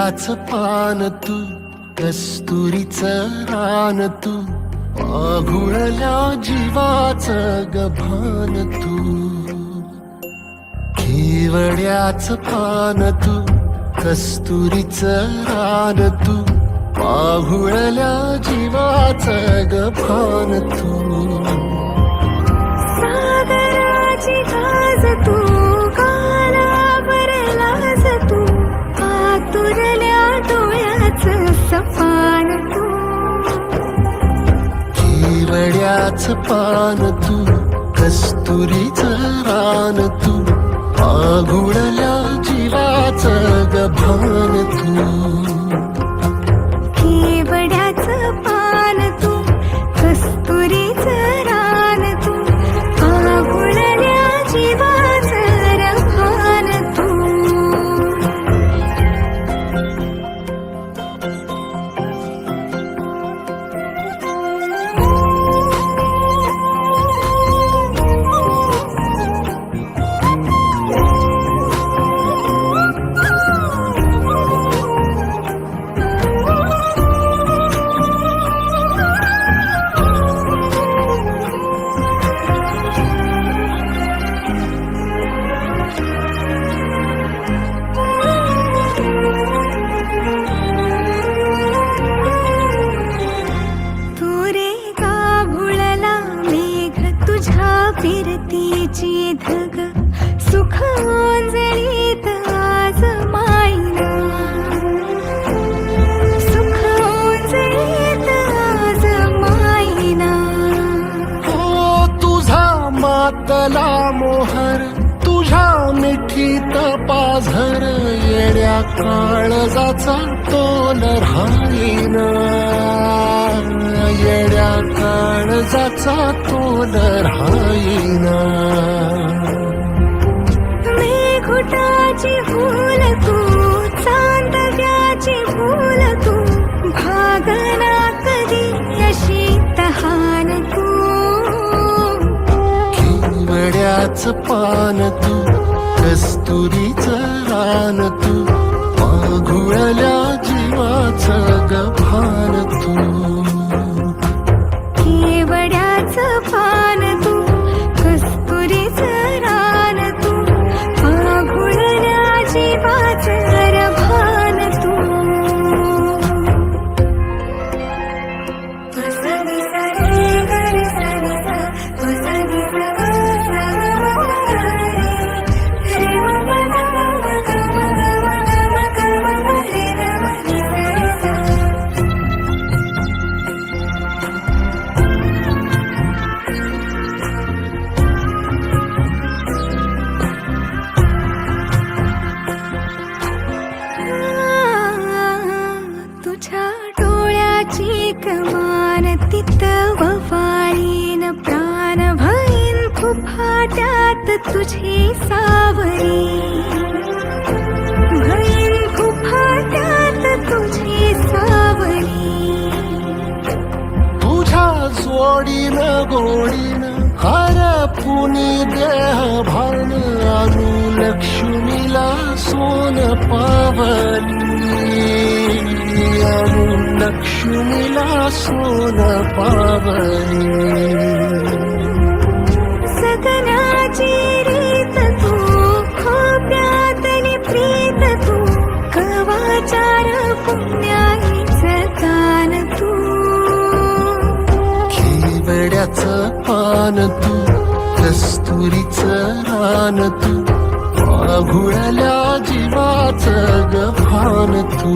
केवड्याच पान तू, कस्तुरीचं रान तू, आघुळल्या जीवाचं गभान तू. केवड्याच पान तू, कस्तुरीचं रान तू, आघुळल्या जीवाचं गभान तू. सागराची गाज तू, कालावरलाज तू, आतुरल्या डोळ्याचं सपान तू. केवड्याच पान तू, कस्तुरीचं रान तू, आघुळल्या जीवाचं गभान तू. केवड्याचं पान तू, कस्तुरीचं रान तू, आघुळल्या जीवाचं रभान तू. फिरतीची धग सुख ओंजळीत आज मायना, सुख ओंजळीत आज मायना. हो तुझा मातला मोहर, तुझ्या मिठीत पाझर, येड्या काळजाचा तोल राहीना, येड्या काळजाचा तोल राहीना. मेघुटाची फूल तू, चांदव्याची फूल तू, भागना कधी अशी तहान तू. केवड्याच पान तू, कस्तुरीचं रान तू, आघुळल्या जीवाचं गभान तू. केवड्याचं पान तू, कस्तुरीचं रान तू, आघुळल्या जीवाचं रभान तू. तुझ्या डोळ्याची कमान तिथं ववाळीन प्राण भईन खुफाट्यात तुझी सावरी, भईन खुफाट्यात तुझी सावरी. तुझ्या जोडीन गोडीन हरपुनी देह भान, आणू लक्ष्मीला सोन पावली, आणू लक्ष्मीला सोन पावली. सगनाची रीत तू, खोप्यातली प्रीत तू, कवाचार पुण्याईचं गान तू. केवड्याचं पान तू, कस्तुरीचं रान तू, आघुळल्या जीवाचं गभान तू.